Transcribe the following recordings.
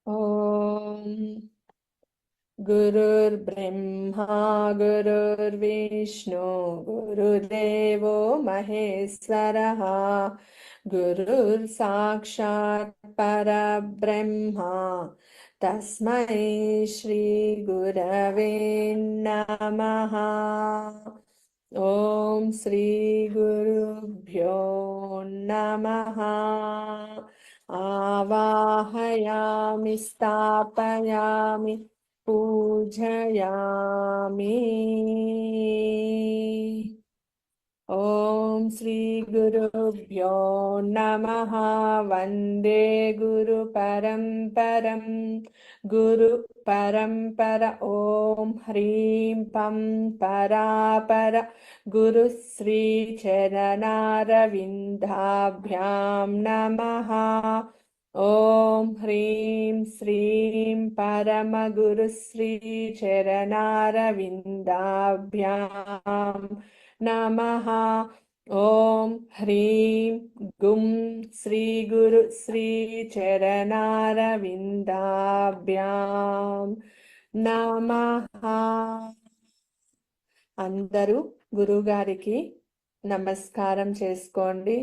ॐ गुरुर्ब्रह्मा गुरुर्विष्णु गुरुदेवो महेश्वरः गुरुर्साक्षात् परब्रह्मा तस्मै श्रीगुरवे नमः। ॐ श्रीगुरुभ्यो नमः। आवाहयामि स्थापयामि पूजयामि। ॐ श्रीगुरुभ्यो नमः। वन्दे गुरुपरम्परं गुरुपरम्पर। ॐ ह्रीं पं परापर गुरुश्रीचरणारविन्दाभ्यां नमः। ॐ ह्रीं श्रीं परमगुरुश्रीचरणारविन्दाभ्यां नमः। ॐ ह्रीं गुं श्रीगुरु श्रीचरणारविन्दाभ्यां नमः। అందరూ గురుగారికి నమస్కారం చేసుకోండి.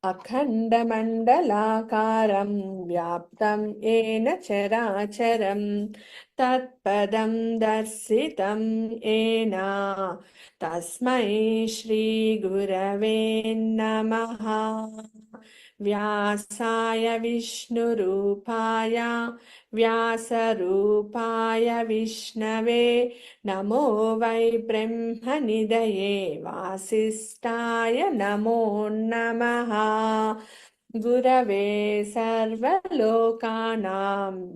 అఖండమండలాకారం వ్యాప్తం ఏన చరాచరం తత్పదం దర్శితం ఏన తస్మై శ్రీ గురవే నమః. వ్యాసాయ విష్ణురూపాయ వ్యాసరూపాయ విష్ణవే నమో వై బ్రహ్మనిధయే వాసిష్ఠాయ నమో నమః. గురవే సర్వలోకానాం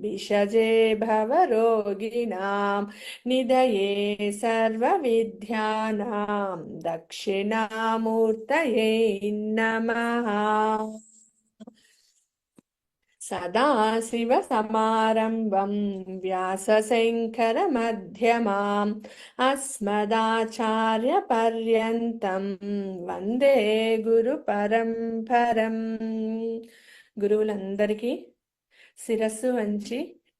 విషజే భవరోగిణాం నిధయే సర్వవిద్యానాం దక్షిణామూర్తయే నమః. సదాశివసమారంభం వ్యాసశంకరమధ్యమాం అస్మదాచార్యపర్యంతం వందే గురుపరంపరం. గురువులందరికీ శిరస్సు వంచి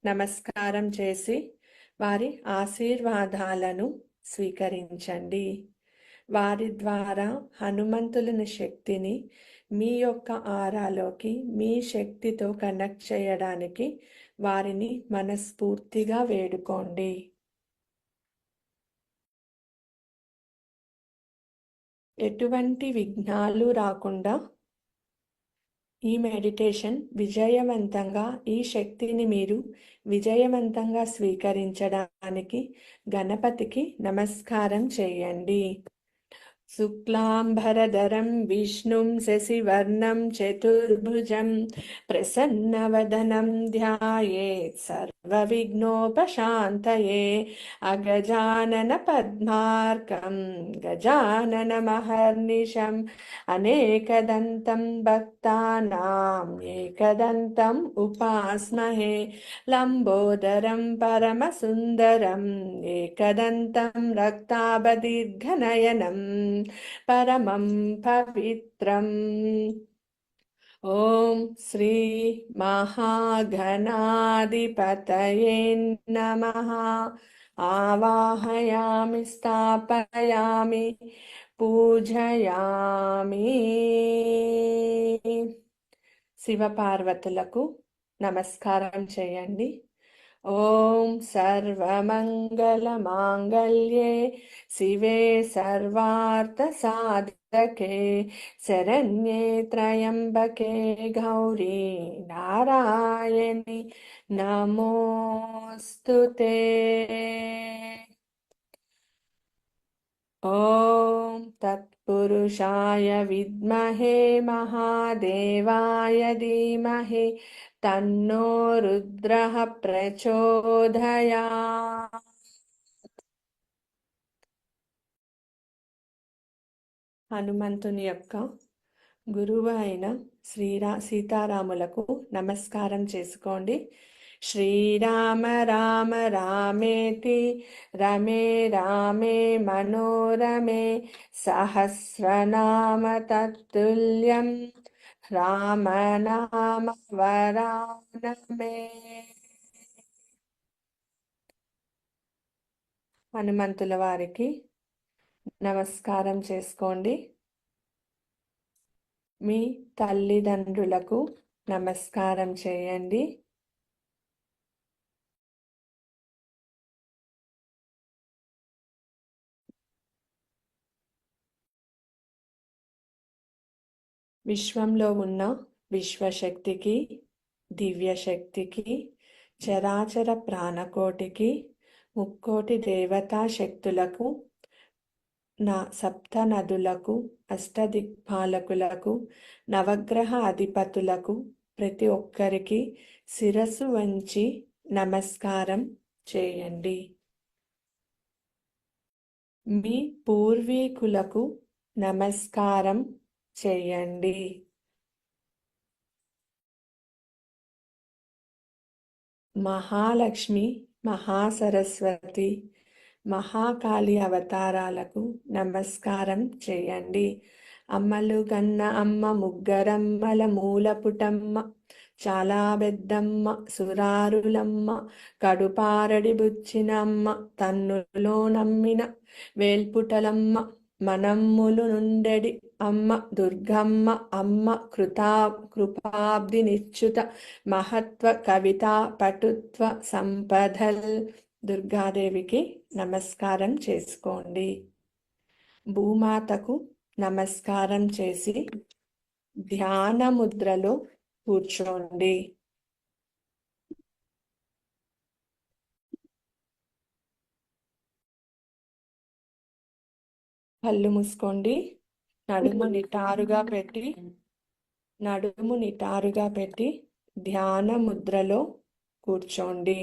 నమస్కారం చేసి వారి ఆశీర్వాదాలను స్వీకరించండి. వారి ద్వారా హనుమంతుని శక్తిని మీ యొక్క ఆరాలోకి మీ శక్తితో కనెక్ట్ చేయడానికి వారిని మనస్ఫూర్తిగా వేడుకోండి. ఎటువంటి విఘ్నాలు రాకుండా ఈ మెడిటేషన్ విజయవంతంగా, ఈ శక్తిని మీరు విజయవంతంగా స్వీకరించడానికి గణపతికి నమస్కారం చేయండి. శుక్లాంబరధరం విష్ణుం శశివర్ణం చతుర్భుజం ప్రసన్నవదనం ధ్యాయేత్ సర్వవిఘ్నోపశాంతయే. అగజానన పద్మార్కం గజాననమహర్నిశం అనేకదంతం భక్తానాం ఏకదంతం ఉపాస్మహే. లంబోదరం పరమసుందరం ఏకదంతం రక్తాభదీర్ఘనయనం పరమం పవిత్రం. ఓం శ్రీ మహాగణాధిపతయే నమః. ఆవాహయామి స్థాపయామి పూజయామి. శివపార్వతులకు నమస్కారం చేయండి. ఓం సర్వమంగళమాంగళ్యే శివే సర్వార్థసాధకే శరణ్యే త్రయంబకే గౌరీ నారాయణి నమోస్తుతే. ఓం తత్పురుషాయ విద్మహే మహాదేవాయ ధీమహి తన్నో రుద్రః ప్రచోదయాత్. హనుమంతుని యొక్క గురువు అయిన సీతారాములకు నమస్కారం చేసుకోండి. శ్రీరామ రామ రామేతి రమే రామే మనోరమే సహస్రనామ తత్తుల్యం రామనామ వరానమే. హనుమంతుల వారికి నమస్కారం చేసుకోండి. మీ తల్లిదండ్రులకు నమస్కారం చేయండి. విశ్వంలో ఉన్న విశ్వశక్తికి, దివ్యశక్తికి, చరాచర ప్రాణకోటికి, ముక్కోటి దేవతా శక్తులకు, నా సప్త నదులకు, అష్టదిక్పాలకులకు, నవగ్రహ అధిపతులకు, ప్రతి ఒక్కరికి శిరస్సు వంచి నమస్కారం చేయండి. మీ పూర్వీకులకు నమస్కారం చేయండి. మహాలక్ష్మి, మహాసరస్వతి, మహాకాళి అవతారాలకు నమస్కారం చేయండి. అమ్మలు గన్న అమ్మ, ముగ్గరమ్మల మూలపుటమ్మ, చాలా పెద్దమ్మ, సురారులమ్మ, కడుపారడి బుచ్చిన అమ్మ, తన్నులో నమ్మిన వేల్పుటలమ్మ, మనమ్ములు నుండెడి అమ్మ, దుర్గమ్మ అమ్మ, కృపాబ్ది నిచ్యుత, మహత్వ కవితా పటుత్వ సంపదల్ దుర్గాదేవికి నమస్కారం చేసుకోండి. భూమాతకు నమస్కారం చేసి ధ్యాన ముద్రలో కూర్చోండి. కళ్ళు మూసుకోండి. నడుము నిటారుగా పెట్టి ధ్యాన ముద్రలో కూర్చోండి.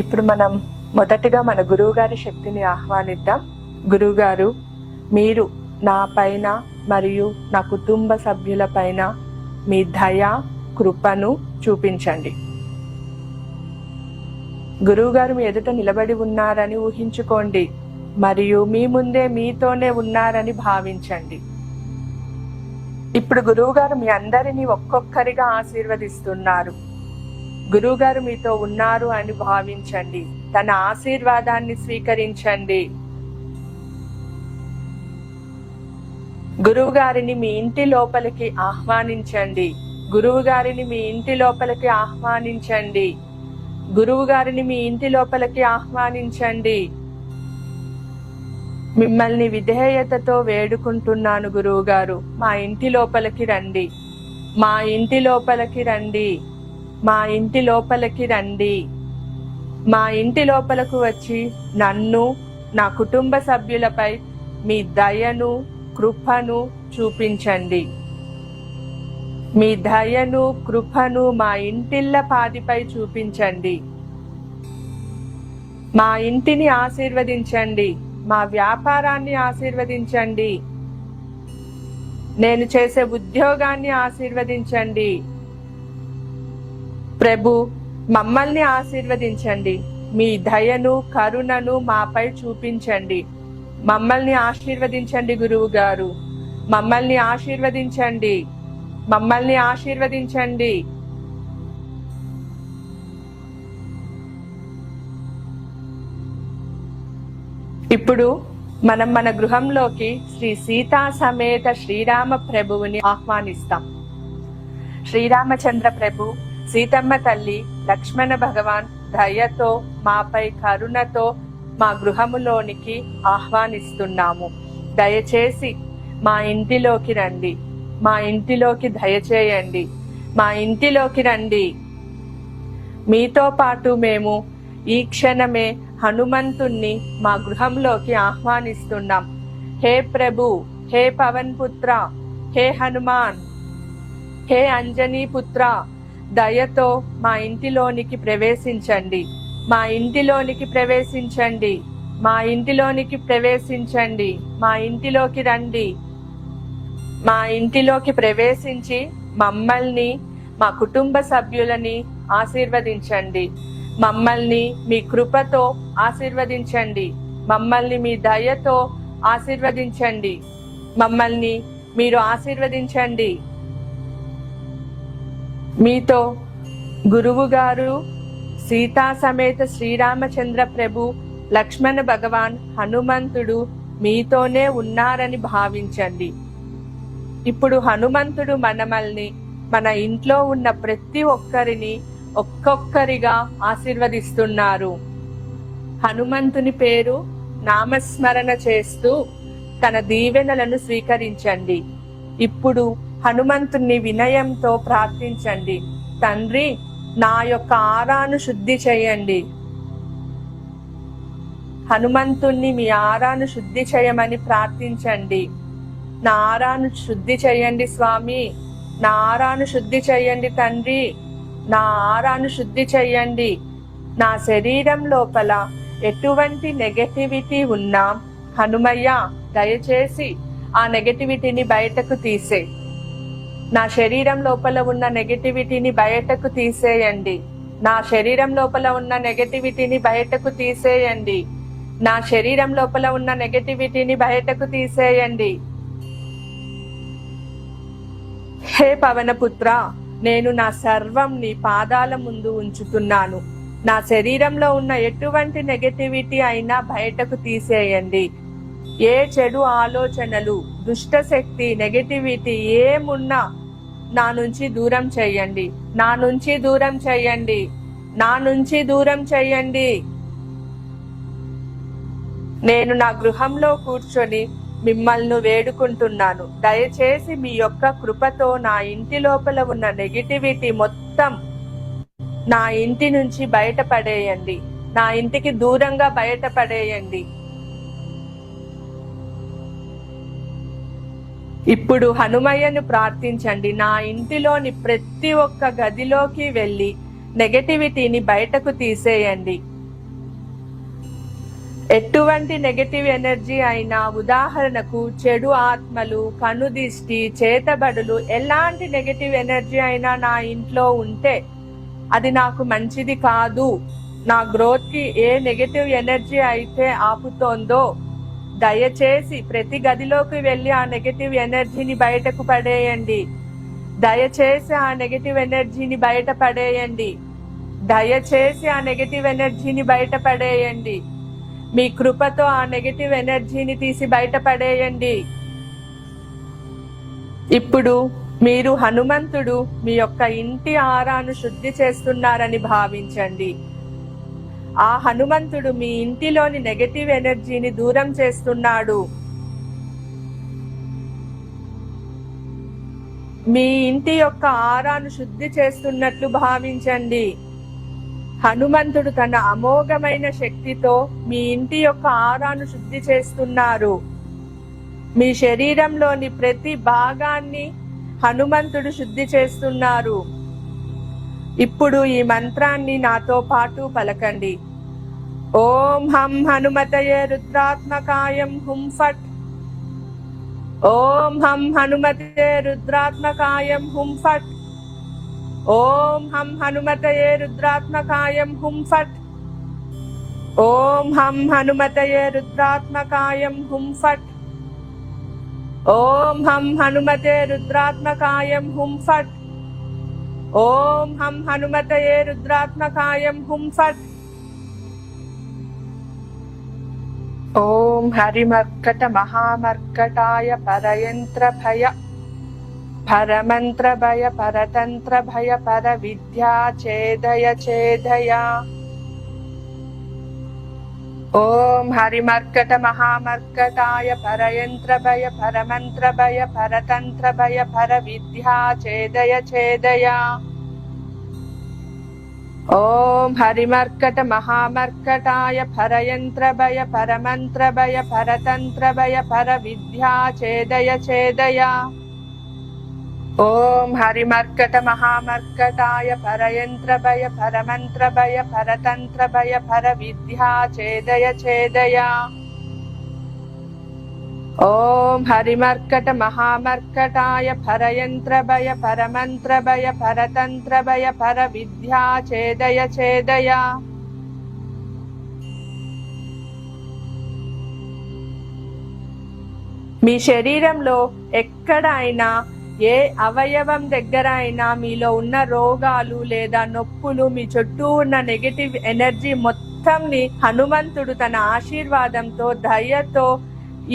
ఇప్పుడు మనం మొదటిగా మన గురువుగారి శక్తిని ఆహ్వానిద్దాం. గురువుగారు, మీరు నా పైన మరియు నా కుటుంబ సభ్యుల పైన మీ దయ, కృపను చూపించండి. గురువుగారు మీ ఎదుట నిలబడి ఉన్నారని ఊహించుకోండి మరియు మీ ముందే మీతోనే ఉన్నారని భావించండి. ఇప్పుడు గురువుగారు మీ అందరినీ ఒక్కొక్కరిగా ఆశీర్వదిస్తున్నారు. గురువుగారు మీతో ఉన్నారు అని భావించండి. తన ఆశీర్వాదాన్ని స్వీకరించండి. గురువుగారిని మీ ఇంటి లోపలికి ఆహ్వానించండి. గురువుగారిని మీ ఇంటి లోపలికి ఆహ్వానించండి. గురువుగారిని మీ ఇంటి లోపలికి ఆహ్వానించండి. మిమ్మల్ని విధేయతతో వేడుకుంటున్నాను గురువుగారు, మా ఇంటి లోపలికి రండి, మా ఇంటి లోపలికి రండి, మా ఇంటి లోపలికి రండి. మా ఇంటి లోపలకు వచ్చి నన్ను, నా కుటుంబ సభ్యులపై మీ దయను, కృపను చూపించండి. మీ దయను, కృపను మా ఇంటిళ్ళ పాదిపై చూపించండి. మా ఇంటిని ఆశీర్వదించండి. మా వ్యాపారాన్ని ఆశీర్వదించండి. నేను చేసే ఉద్యోగాన్ని ఆశీర్వదించండి. ప్రభు, మమ్మల్ని ఆశీర్వదించండి. మీ దయను, కరుణను మాపై చూపించండి. మమ్మల్ని ఆశీర్వదించండి గురువు గారు, మమ్మల్ని ఆశీర్వదించండి, మమ్మల్ని ఆశీర్వదించండి. ఇప్పుడు మనం మన గృహంలోకి శ్రీ సీతా సమేత శ్రీరామ ప్రభువుని ఆహ్వానిస్తాం. శ్రీరామచంద్ర ప్రభు, సీతమ్మ తల్లి, లక్ష్మణ భగవాన్ దయతో, మాపై కరుణతో మా గృహములోనికి ఆహ్వానిస్తున్నాము. దయచేసి మా ఇంటిలోకి రండి, మా ఇంటిలోకి దయచేయండి, మా ఇంటిలోకి రండి. మీతో పాటు మేము ఈ క్షణమే హనుమంతుణ్ణి మా గృహంలోకి ఆహ్వానిస్తున్నాం. హే ప్రభు, హే పవన్ పుత్ర, హే హనుమాన్, హే అంజనీ పుత్ర, దయతో మా ఇంటిలోనికి ప్రవేశించండి. మా ఇంటిలోనికి ప్రవేశించండి. మా ఇంటిలోనికి ప్రవేశించండి. మా ఇంటిలోకి రండి. మా ఇంటిలోకి ప్రవేశించి మమ్మల్ని, మా కుటుంబ సభ్యులని ఆశీర్వదించండి. మమ్మల్ని మీ కృపతో ఆశీర్వదించండి. మమ్మల్ని మీ దయతో ఆశీర్వదించండి. మమ్మల్ని మీరు ఆశీర్వదించండి. మీతో గురువు గారు, సీతా సమేత శ్రీరామచంద్ర ప్రభు, లక్ష్మణ భగవాన్, హనుమంతుడు మీతోనే ఉన్నారని భావించండి. ఇప్పుడు హనుమంతుడు మనమల్ని, మన ఇంట్లో ఉన్న ప్రతి ఒక్కరిని ఒక్కొక్కరిగా ఆశీర్వదిస్తున్నారు. హనుమంతుని పేరు నామస్మరణ చేస్తూ తన దీవెనలను స్వీకరించండి. ఇప్పుడు హనుమంతుని వినయంతో ప్రార్థించండి. తండ్రి, నా యొక్క ఆరాను శుద్ధి చేయండి. హనుమంతుణ్ణి మీ ఆరాను శుద్ధి చేయమని ప్రార్థించండి. నా ఆరాను శుద్ధి చేయండి స్వామి. నా ఆరాను శుద్ధి చేయండి తండ్రి. నా ఆరాను శుద్ధి చేయండి. నా శరీరం లోపల ఎటువంటి నెగటివిటీ ఉన్నా హనుమయ్య దయచేసి ఆ నెగటివిటీని బయటకు తీసే. నా శరీరం లోపల ఉన్న నెగటివిటీని బయటకు తీసేయండి. నా శరీరం లోపల ఉన్న నెగటివిటీని బయటకు తీసేయండి. నా శరీరం లోపల ఉన్న నెగటివిటీని బయటకు తీసేయండి. హే పవనపుత్ర, నేను నా సర్వం నీ పాదాల ముందు ఉంచుతున్నాను. నా శరీరంలో ఉన్న ఎటువంటి నెగటివిటీ అయినా బయటకు తీసేయండి. ఏ చెడు ఆలోచనలు, దుష్ట శక్తి, నెగటివిటీ ఏమున్నా నా నుంచి దూరం చేయండి. నా నుంచి దూరం చేయండి. నా నుంచి దూరం చేయండి. నేను నా గృహంలో కూర్చొని మిమ్మల్ని వేడుకుంటున్నాను. దయచేసి మీ యొక్క కృపతో నా ఇంటి లోపల ఉన్న నెగటివిటీ మొత్తం నా ఇంటి నుంచి బయటపడేయండి. నా ఇంటికి దూరంగా బయటపడేయండి. ఇప్పుడు హనుమయ్యను ప్రార్థించండి. నా ఇంటిలోని ప్రతి ఒక్క గదిలోకి వెళ్ళి నెగటివిటీని బయటకు తీసేయండి. ఎటువంటి నెగటివ్ ఎనర్జీ అయినా, ఉదాహరణకు చెడు ఆత్మలు, కనుదిష్టి, చేతబడులు, ఎలాంటి నెగటివ్ ఎనర్జీ అయినా నా ఇంట్లో ఉంటే అది నాకు మంచిది కాదు. నా గ్రోత్ కి ఏ నెగటివ్ ఎనర్జీ అయితే ఆపుతోందో దయచేసి ప్రతి గదిలోకి వెళ్ళి ఆ నెగటివ్ ఎనర్జీని బయటకు పడేయండి. దయచేసి ఆ నెగటివ్ ఎనర్జీని బయట పడేయండి. దయచేసి ఆ నెగటివ్ ఎనర్జీని బయట పడేయండి. మీ కృపతో ఆ నెగటివ్ ఎనర్జీని తీసి బయట పడేయండి. ఇప్పుడు మీరు హనుమంతుడు మీ యొక్క ఇంటి ఆరాను శుద్ధి చేస్తున్నారని భావించండి. ఆ హనుమంతుడు మీ ఇంటిలోని నెగటివ్ ఎనర్జీని దూరం చేస్తున్నాడు. మీ ఇంటి యొక్క ఆరాను శుద్ధి చేస్తున్నట్లు భావించండి. హనుమంతుడు తన అమోఘమైన శక్తితో మీ ఇంటి యొక్క ఆరాను శుద్ధి చేస్తున్నారు. మీ శరీరంలోని ప్రతి భాగాన్ని హనుమంతుడు శుద్ధి చేస్తున్నారు. ఇప్పుడు ఈ మంత్రాన్ని నాతో పాటు పలకండి. ఓం హం హనుమతయే రుద్రాత్మకాయం హుం ఫట్. ఓం హం హనుమతయే రుద్రాత్మకాయం హుం ఫట్. ఓం హం హనుమతయే రుద్రాత్మకాయం హుం ఫట్. ఓం హం హనుమతయే రుద్రాత్మకాయం హుం ఫట్. ఓం హం హనుమతే రుద్రాత్మకాయం హుం ఫట్. ఓం హం హనుమతయే రుద్రాత్మకాయం హుం ఫట్. ఓం హరిమర్కట మహామర్కటాయ పరయంత్ర భయ పరమంత్ర భయ పరతంత్ర భయ పర విద్యా ఛేదయ ఛేదయ. ఓం హరిమర్కట మహామర్కటాయ పరయంత్ర భయ పరమంత్ర భయ పరతంత్ర భయ పర విద్యా ఛేదయ ఛేదయ. ఓం హరిమర్కట మహామర్కటాయ పరయంత్ర భయ పరమంత్ర భయ పరతంత్ర భయ పర విద్యా ఛేదయ ఛేదయ. ఓం హరిమర్కట మహామర్కటాయ పరయంత్ర భయ పరమంత్ర భయ పరతంత్ర భయ పర విద్యా ఛేదయ ఛేదయ. ఓం హరిమర్కట మహామర్కటాయ పరయంత్ర భయ పరమంత్ర భయ పరతంత్ర భయ పర విద్యా ఛేదయ ఛేదయ. మీ శరీరంలో ఎక్కడ అయినా ఏ అవయవం దగ్గర అయినా మీలో ఉన్న రోగాలు లేదా నొప్పులు, మీ చుట్టూ ఉన్న నెగటివ్ ఎనర్జీ మొత్తంని హనుమంతుడు తన ఆశీర్వాదంతో, దయతో,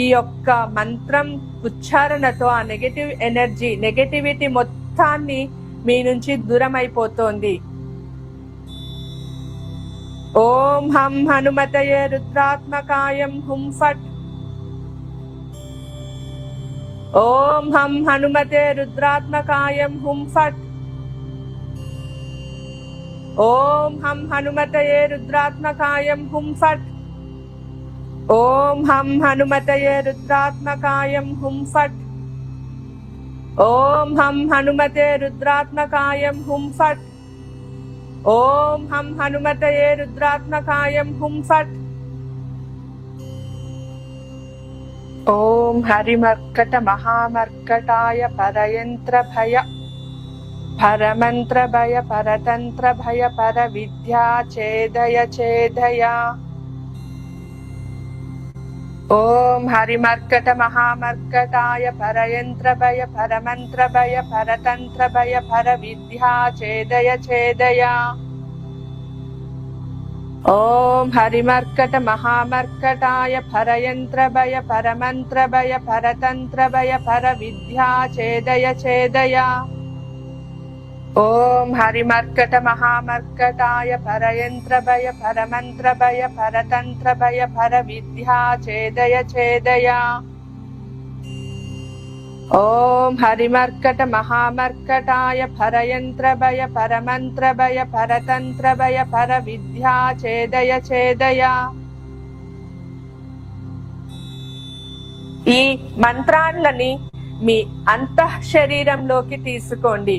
ఈ యొక్క మంత్రం ఉచ్చారణతో ఆ నెగటివ్ ఎనర్జీ, నెగటివిటీ మొత్తాన్ని మీ నుంచి దూరం అయిపోతోంది. ఓం హం హనుమతయే రుద్రాత్మకాయం హుం ఫట్. ఓం హం హనుమతే రుద్రాత్మకాయం హుం ఫట్. ఓం హం హనుమతయే రుద్రాత్మకాయం హుం ఫట్. ఓం హం హనుమతయే రుద్రాత్మకాయం హుం ఫట్. ఓం హం హనుమతే రుద్రాత్మకాయం హుం ఫట్. ఓం హం హనుమతయే రుద్రాత్మకాయం హుం ఫట్. ఓం హరిమర్కట మహామర్కటాయ పరయంత్ర భయ పరమంత్ర భయ పరతంత్ర భయ పర విద్యా ఛేదయ ఛేదయ. ఓం హరిమర్కట మహామర్కటాయ పరయంత్ర భయ పరమంత్ర భయ పరతంత్ర భయ పర విద్యా ఛేదయ ఛేదయ. ఓం హరిమర్కట మహామర్కటాయ పరయంత్ర భయ పరమంత్ర భయ పరతంత్ర భయ పర విద్యా ఛేదయ ఛేదయ. ఓం హరిమర్కట మహామర్కటాయ పరయంత్ర భయ పరమంత్ర భయ పరతంత్ర భయ పర విద్యా ఛేదయ ఛేదయ. ఓం హరిమర్కట మహామర్కటాయ పరయంత్ర భయ పరమంత్ర భయ పరతంత్ర భయ పర విద్యా ఛేదయ ఛేదయ. ఈ మంత్రాలని మీ అంతః శరీరంలోకి తీసుకోండి.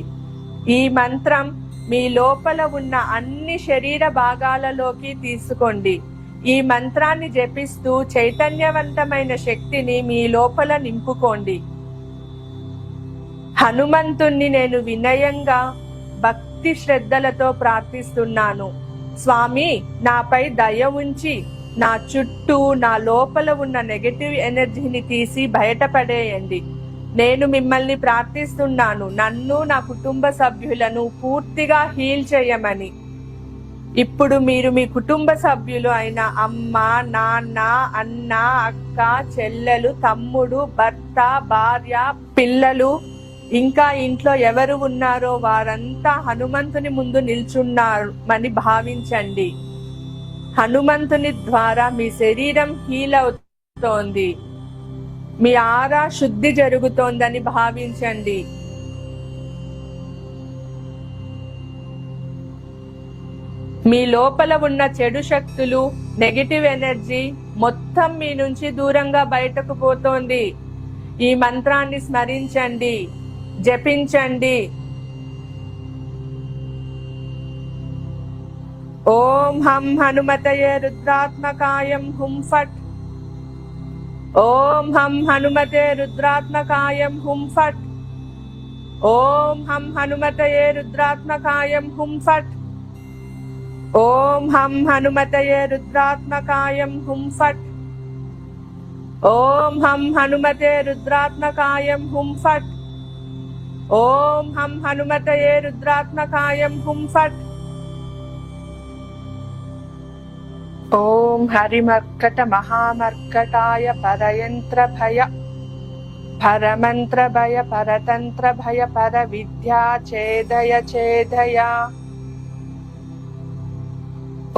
ఈ మంత్రం మీ లోపల ఉన్న అన్ని శరీర భాగాలలోకి తీసుకోండి. ఈ మంత్రాన్ని జపిస్తూ చైతన్యవంతమైన శక్తిని మీ లోపల నింపుకోండి. హనుమంతుణ్ణి నేను వినయంగా భక్తి శ్రద్ధలతో ప్రార్థిస్తున్నాను. స్వామి, నాపై దయ ఉంచి నా చుట్టూ, నా లోపల ఉన్న నెగటివ్ ఎనర్జీని తీసి బయటపడేయండి. నేను మిమ్మల్ని ప్రార్థిస్తున్నాను, నన్ను, నా కుటుంబ సభ్యులను పూర్తిగా హీల్ చేయమని. ఇప్పుడు మీరు మీ కుటుంబ సభ్యులు అయిన అమ్మ, నాన్న, అన్న, అక్క, చెల్లెలు, తమ్ముడు, భర్త, భార్య, పిల్లలు, ఇంకా ఇంట్లో ఎవరు ఉన్నారో వారంతా హనుమంతుని ముందు నిల్చున్నారని భావించండి. హనుమంతుని ద్వారా మీ శరీరం హీల్ అవుతోంది, మీ ఆరా శుద్ధి జరుగుతోందని భావించండి. మీ లోపల ఉన్న చెడు శక్తులు, నెగటివ్ ఎనర్జీ మొత్తం మీ నుంచి దూరంగా బయటకు పోతోంది. ఈ మంత్రాన్ని స్మరించండి, జపించండి. ఓం హం హనుమతయే రుద్రాత్మకాయం హుం ఫట్. ఓం హం హనుమతే రుద్రాత్మకాయం హుం ఫట్. ఓం హం హనుమతయే రుద్రాత్మకాయం హుం ఫట్. ఓం హం హనుమతయే రుద్రాత్మకాయం హుం ఫట్. ఓం హం హనుమతే రుద్రాత్మకాయం హుం ఫట్. ఓం హం హనుమతయే రుద్రాత్మకాయం హుం ఫట్. ఓం హరిమర్కట మహామర్కటాయ పరయంత్ర భయ పరమంత్ర భయ పరతంత్ర భయ పర విద్యా ఛేదయ ఛేదయ.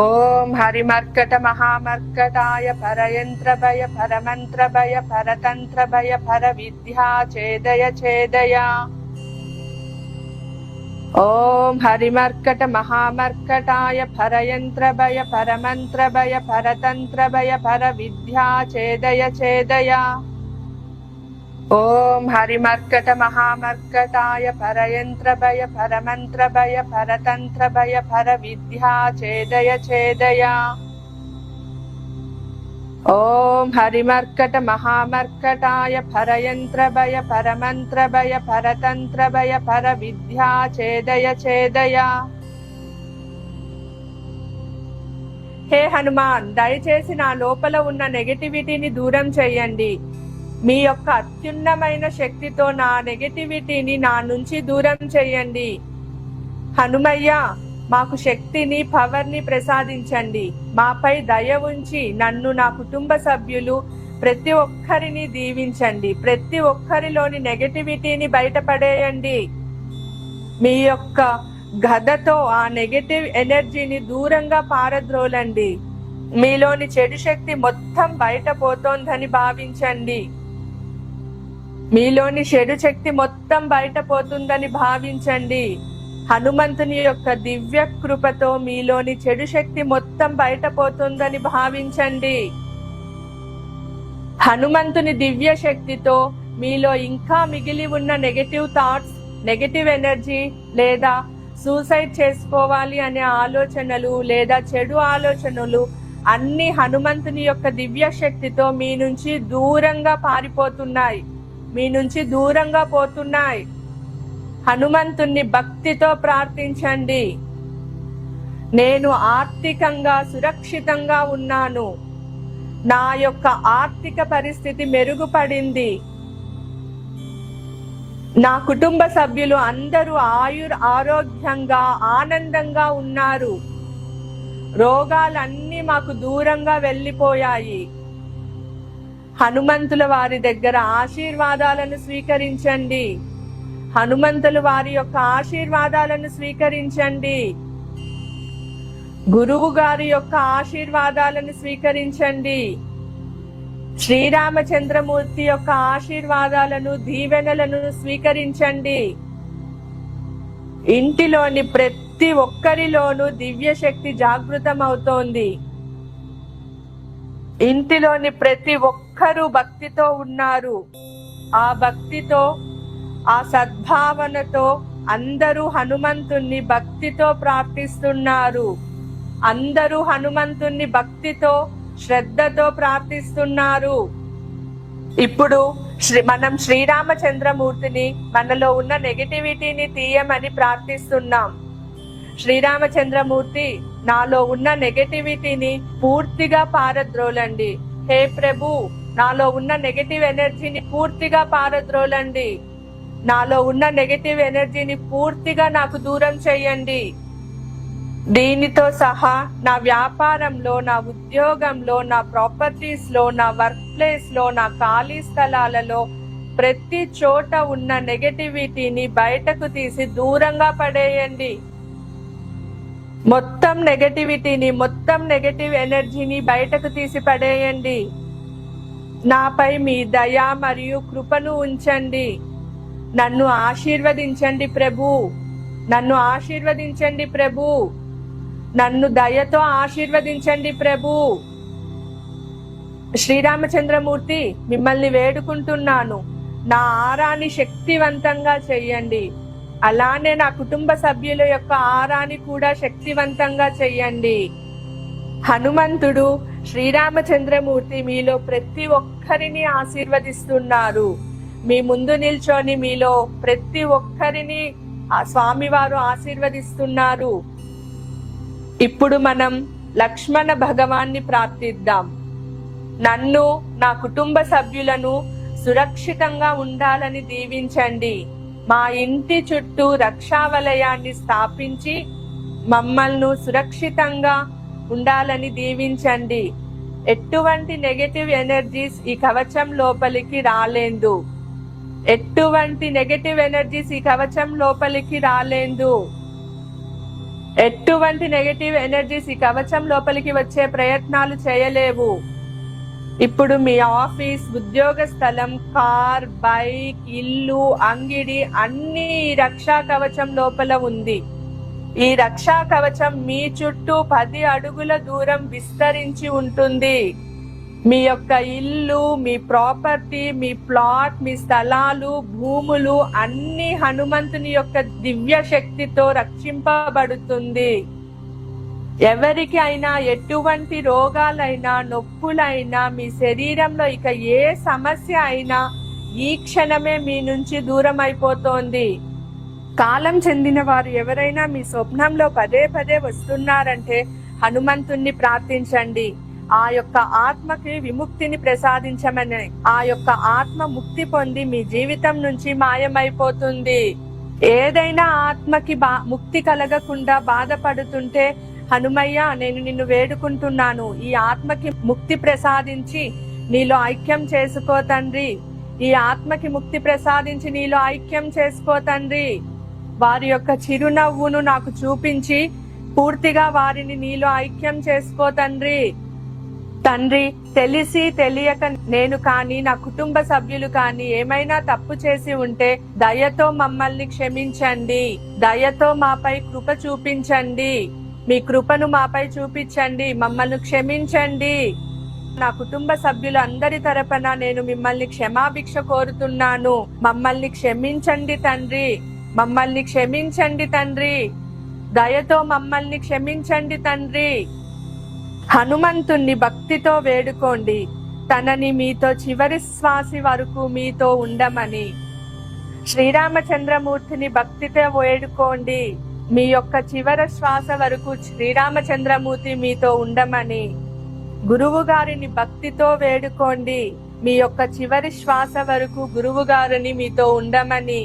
ఓం హరిమర్కట మహామర్కటాయ పరయంత్ర భయ పరమంత్ర భయ పరతంత్ర భయ పర విద్యా ఛేదయ ఛేదయ. ఓం హరిమర్కట మహామర్కటాయ పరయంత్ర భయ పరమంత్ర భయ పరతంత్ర భయ పర విద్యా ఛేదయ ఛేదయ. ఓం హరిమర్కట మహామర్కటాయ పరయంత్రభయ పరమంత్రభయ పరతంత్రభయ పర విద్యా ఛేదయ ఛేదయ. ఓం హరిమర్కట మహామర్కటాయ పరయంత్రభయ పరమంత్రభయ పరతంత్రభయ పర విద్యా ఛేదయ ఛేదయ. హే హనుమాన్, దయచేసి నా లోపల ఉన్న నెగటివిటీని దూరం చేయండి. మీ యొక్క అత్యున్నతమైన శక్తితో నా నెగటివిటీని నా నుంచి దూరం చేయండి. హనుమయ్య, మాకు శక్తిని, పవర్ని ప్రసాదించండి. మాపై దయ ఉంచి నన్ను, నా కుటుంబ సభ్యులు ప్రతి ఒక్కరిని దీవించండి. ప్రతి ఒక్కరిలోని నెగటివిటీని బయటపడేయండి. మీ యొక్క గదతో ఆ నెగటివ్ ఎనర్జీని దూరంగా పారద్రోలండి. మీలోని చెడు శక్తి మొత్తం బయట పోతోందని భావించండి. మీలోని చెడు శక్తి మొత్తం బయట పోతుందని భావించండి. హనుమంతుని యొక్క దివ్య కృపతో మీలోని చెడు శక్తి మొత్తం బయట పోతుందని భావించండి. హనుమంతుని దివ్య శక్తితో మీలో ఇంకా మిగిలి ఉన్న నెగటివ్ థాట్స్, నెగటివ్ ఎనర్జీ లేదా సూసైడ్ చేసుకోవాలి అనే ఆలోచనలు లేదా చెడు ఆలోచనలు అన్ని హనుమంతుని యొక్క దివ్య శక్తితో మీ నుంచి దూరంగా పారిపోతున్నాయి, మీ నుంచి దూరంగా పోతున్నాయి. హనుమంతుణ్ణి భక్తితో ప్రార్థించండి. నేను ఆర్థికంగా సురక్షితంగా ఉన్నాను. నా యొక్క ఆర్థిక పరిస్థితి మెరుగుపడింది. నా కుటుంబ సభ్యులు అందరూ ఆరోగ్యంగా ఆనందంగా ఉన్నారు. రోగాలన్నీ మాకు దూరంగా వెళ్ళిపోయాయి. హనుమంతుల వారి దగ్గర ఆశీర్వాదాలను స్వీకరించండి. హనుమంతులు వారి యొక్క ఆశీర్వాదాలను స్వీకరించండి. గురువు గారి యొక్క ఆశీర్వాదాలను స్వీకరించండి. శ్రీరామచంద్రమూర్తి యొక్క ఆశీర్వాదాలను, దీవెనలను స్వీకరించండి. ఇంటిలోని ప్రతి ఒక్కరిలోనూ దివ్య శక్తి జాగృతమవుతోంది. ఇంటిలోని ప్రతి ఒక్కరూ భక్తితో ఉన్నారు. ఆ భక్తితో, ఆ సద్భావనతో అందరూ హనుమంతుణ్ణి భక్తితో ప్రార్థిస్తున్నారు. అందరూ హనుమంతుణ్ణి భక్తితో, శ్రద్ధతో ప్రార్థిస్తున్నారు. ఇప్పుడు మనం శ్రీరామచంద్రమూర్తిని మనలో ఉన్న నెగటివిటీని తీయమని ప్రార్థిస్తున్నాం. శ్రీరామచంద్రమూర్తి, నాలో ఉన్న నెగటివిటీని పూర్తిగా పారద్రోలండి. హే ప్రభు, నాలో ఉన్న నెగటివ్ ఎనర్జీని పూర్తిగా పారద్రోలండి. నాలో ఉన్న నెగటివ్ ఎనర్జీని పూర్తిగా నాకు దూరం చేయండి. దీనితో సహా నా వ్యాపారంలో, నా ఉద్యోగంలో, నా ప్రాపర్టీస్ లో, నా వర్క్ ప్లేస్ లో, నా ఖాళీ స్థలాలలో ప్రతి చోట ఉన్న నెగటివిటీని బయటకు తీసి దూరంగా పడేయండి. మొత్తం నెగటివిటీని, మొత్తం నెగటివ్ ఎనర్జీని బయటకు తీసి పడేయండి. నాపై మీ దయ మరియు కృపను ఉంచండి. నన్ను ఆశీర్వదించండి ప్రభు. నన్ను ఆశీర్వదించండి ప్రభు. నన్ను దయతో ఆశీర్వదించండి ప్రభు. శ్రీరామచంద్రమూర్తి, మిమ్మల్ని వేడుకుంటున్నాను, నా ఆరాని శక్తివంతంగా చెయ్యండి. అలానే నా కుటుంబ సభ్యుల యొక్క ఆరాని కూడా శక్తివంతంగా చెయ్యండి. హనుమంతుడు, శ్రీరామచంద్రమూర్తి మీలో ప్రతి ఒక్కరిని ఆశీర్వదిస్తున్నారు. మీ ముందు నిల్చొని మీలో ప్రతి ఒక్కరిని ఆ స్వామివారు ఆశీర్వదిస్తున్నారు. ఇప్పుడు మనం లక్ష్మణ భగవాన్ని ప్రార్థిద్దాం. నన్ను, నా కుటుంబ సభ్యులను సురక్షితంగా ఉండాలని దీవించండి. మా ఇంటి చుట్టూ రక్షావలయాన్ని స్థాపించి మమ్మల్ని సురక్షితంగా ఉండాలని దీవించండి. ఎటువంటి నెగటివ్ ఎనర్జీస్ ఈ కవచం లోపలికి రాలేదు. ఎటువంటి నెగటివ్ ఎనర్జీస్ ఈ కవచం లోపలికి రాలేదు. ఎటువంటి నెగటివ్ ఎనర్జీస్ ఈ కవచం లోపలికి వచ్చే ప్రయత్నాలు చేయలేవు. ఇప్పుడు మీ ఆఫీస్, ఉద్యోగ స్థలం, కార్, బైక్, ఇల్లు, అంగిడి అన్ని రక్షా కవచం లోపల ఉంది. ఈ రక్షా కవచం మీ చుట్టూ 10 అడుగుల దూరం విస్తరించి ఉంటుంది. మీ యొక్క ఇల్లు, మీ ప్రాపర్టీ, మీ ప్లాట్, మీ స్థలాలు, భూములు అన్ని హనుమంతుని యొక్క దివ్య శక్తితో రక్షింపబడుతుంది. ఎవరికి అయినా ఎటువంటి రోగాలైనా, నొప్పులైనా, మీ శరీరంలో ఇక ఏ సమస్య అయినా ఈ క్షణమే మీ నుంచి దూరం అయిపోతోంది. కాలం చెందిన వారు ఎవరైనా మీ స్వప్నంలో పదే పదే వస్తున్నారంటే హనుమంతుణ్ణి ప్రార్థించండి. ఆ యొక్క ఆత్మకి విముక్తిని ప్రసాదించమని. ఆ యొక్క ఆత్మ ముక్తి పొంది మీ జీవితం నుంచి మాయమైపోతుంది. ఏదైనా ఆత్మకి ముక్తి కలగకుండా బాధపడుతుంటే హనుమయ్య, నేను నిన్ను వేడుకుంటున్నాను, ఈ ఆత్మకి ముక్తి ప్రసాదించి నీలో ఐక్యం చేసుకో తండ్రి. ఈ ఆత్మకి ముక్తి ప్రసాదించి నీలో ఐక్యం చేసుకో తండ్రి. వారి యొక్క చిరునవ్వును నాకు చూపించి పూర్తిగా వారిని నీలో ఐక్యం చేసుకో తండ్రి. తండ్రి, తెలిసి తెలియక నేను కానీ నా కుటుంబ సభ్యులు కానీ ఏమైనా తప్పు చేసి ఉంటే దయతో మమ్మల్ని క్షమించండి. దయతో మాపై కృప చూపించండి. మీ కృపను మాపై చూపించండి. మమ్మల్ని క్షమించండి. నా కుటుంబ సభ్యులు అందరి తరపున నేను మిమ్మల్ని క్షమాభిక్ష కోరుతున్నాను. మమ్మల్ని క్షమించండి తండ్రి. మమ్మల్ని క్షమించండి తండ్రి. దయతో మమ్మల్ని క్షమించండి తండ్రి. హనుమంతుణ్ణి భక్తితో వేడుకోండి. తనని మీతో చివరి శ్వాస వరకు మీతో ఉండమని. శ్రీరామచంద్రమూర్తిని భక్తితో వేడుకోండి. మీ యొక్క చివరి శ్వాస వరకు శ్రీరామచంద్రమూర్తి మీతో ఉండమని. గురువు గారిని భక్తితో వేడుకోండి. మీ యొక్క చివరి శ్వాస వరకు గురువు గారిని మీతో ఉండమని.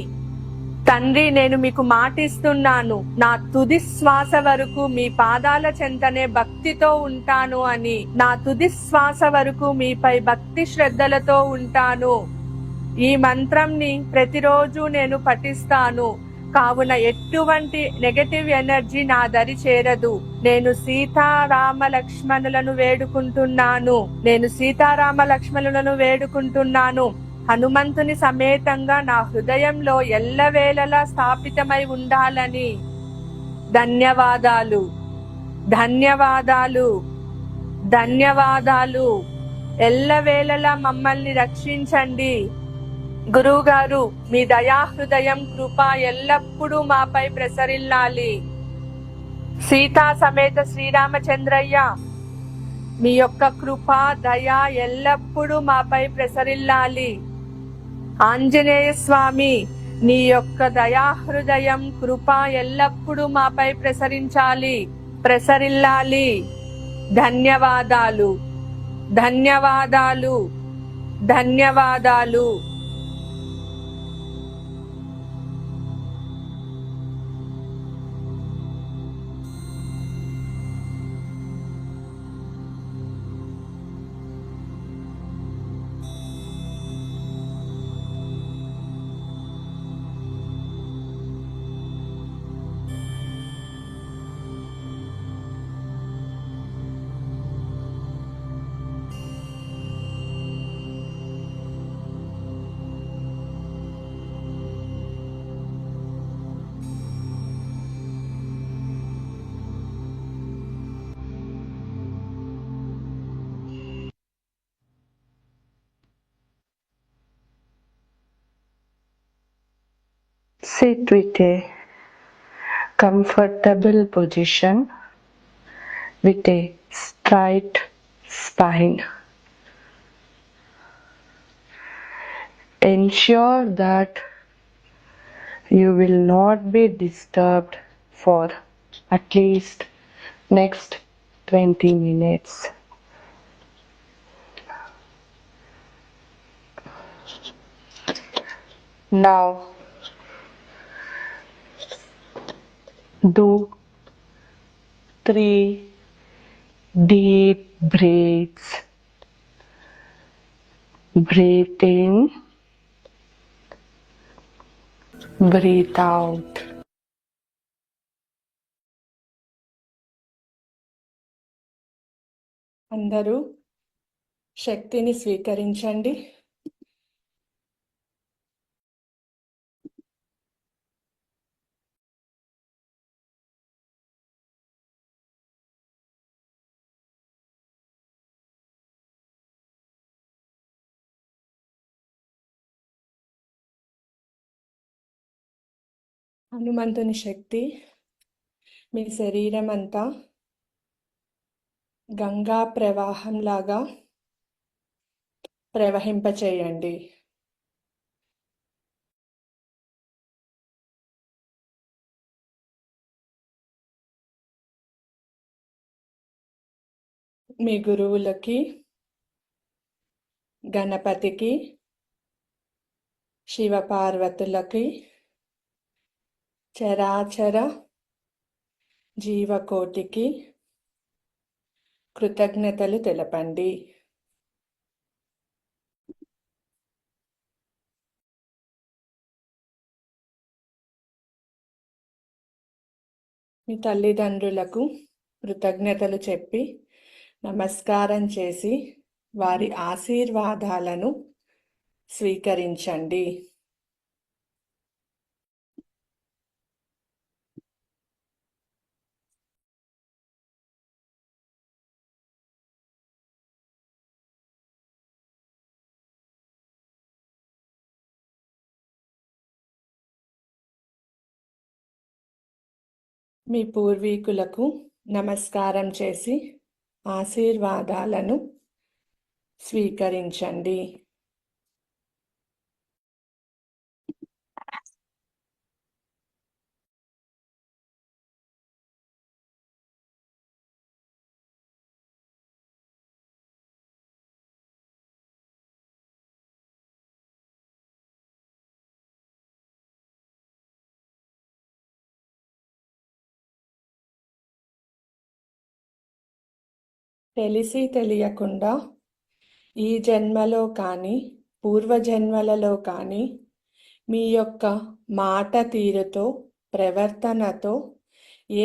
తండ్రి, నేను మీకు మాటిస్తున్నాను, నా తుది శ్వాస వరకు మీ పాదాల చెంతనే భక్తితో ఉంటాను అని. నా తుది శ్వాస వరకు మీపై భక్తి శ్రద్ధలతో ఉంటాను. ఈ మంత్రంని ప్రతిరోజు నేను పఠిస్తాను. కావున ఎటువంటి నెగటివ్ ఎనర్జీ నా దరి చేరదు. నేను సీతారామ లక్ష్మణులను వేడుకుంటున్నాను. నేను సీతారామ లక్ష్మణులను వేడుకుంటున్నాను. హనుమంతుని సమేతంగా నా హృదయంలో ఎల్లవేళలా స్థాపితమై ఉండాలని. ధన్యవాదాలు, ధన్యవాదాలు, ధన్యవాదాలు. ఎల్లవేళలా మమ్మల్ని రక్షించండి. గురువు గారు, మీ దయాహృదయం, కృప ఎల్లప్పుడూ మాపై ప్రసరిల్లాలి. సీతా సమేత శ్రీరామచంద్రయ్య, మీ యొక్క కృప, దయ ఎల్లప్పుడూ మాపై ప్రసరిల్లాలి. ఆంజనేయ స్వామి, నీ యొక్క దయాహృదయం, కృప ఎల్లప్పుడూ మాపై ప్రసరిల్లాలి. ధన్యవాదాలు, ధన్యవాదాలు, ధన్యవాదాలు. Sit with a comfortable position with a straight spine. Ensure that you will not be disturbed for at least next 20 minutes. Now do 3 deep breaths. Breathe in, breathe out. అందరూ శక్తిని స్వీకరించండి. హనుమంతుని శక్తి మీ శరీరం అంతా గంగా ప్రవాహంలాగా ప్రవహింపచేయండి. మీ గురువులకి, గణపతికి, శివపార్వతులకి, చరాచర జీవకోటికి కృతజ్ఞతలు తెలపండి. మీ తల్లిదండ్రులకు కృతజ్ఞతలు చెప్పి నమస్కారం చేసి వారి ఆశీర్వాదాలను స్వీకరించండి. మీ పూర్వీకులకు నమస్కారం చేసి ఆశీర్వాదాలను స్వీకరించండి. తెలిసి తెలియకుండా ఈ జన్మలో కానీ పూర్వజన్మలలో కానీ మీ యొక్క మాట తీరుతో, ప్రవర్తనతో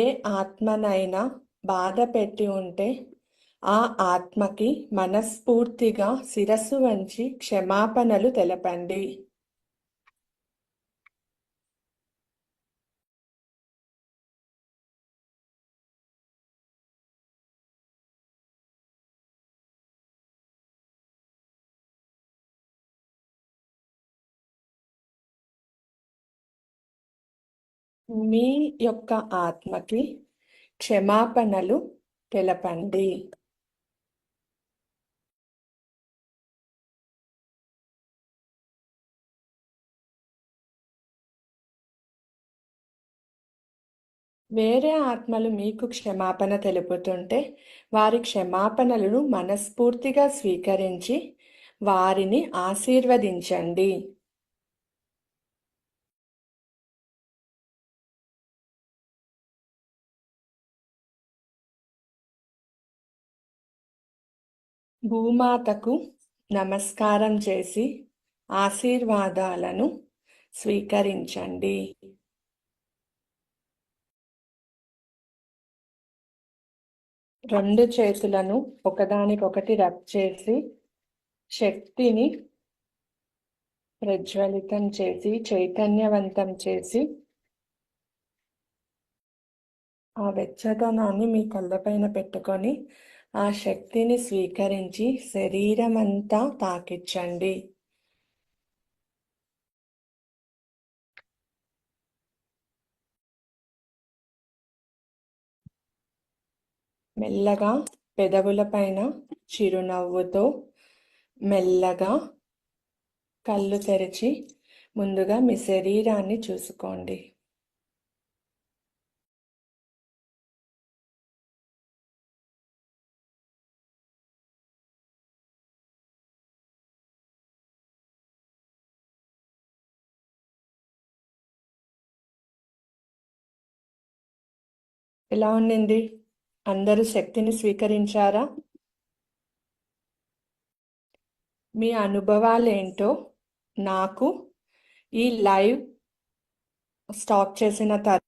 ఏ ఆత్మనైనా బాధ పెట్టి ఉంటే ఆ ఆత్మకి మనస్ఫూర్తిగా శిరస్సు వంచి క్షమాపణలు తెలపండి. మీ యొక్క ఆత్మకి క్షమాపణలు తెలపండి. వేరే ఆత్మలు మీకు క్షమాపణ తెలుపుతుంటే వారి క్షమాపణలను మనస్ఫూర్తిగా స్వీకరించి వారిని ఆశీర్వదించండి. భూమాతకు నమస్కారం చేసి ఆశీర్వాదాలను స్వీకరించండి. రెండు చేతులను ఒకదానికొకటి రబ్ చేసి శక్తిని ప్రజ్వలితం చేసి చైతన్యవంతం చేసి ఆ వెచ్చదనాన్ని మీ కళ్ళపైన పెట్టుకొని ఆ శక్తిని స్వీకరించి శరీరం అంతా తాకించండి. మెల్లగా పెదవులపైన చిరునవ్వుతో మెల్లగా కళ్ళు తెరిచి ముందుగా మీ శరీరాన్ని చూసుకోండి. ఎలా ఉండింది? అందరూ శక్తిని స్వీకరించారా? మీ అనుభవాలు ఏంటో నాకు ఈ లైవ్ స్టాప్ చేసిన తర్వాత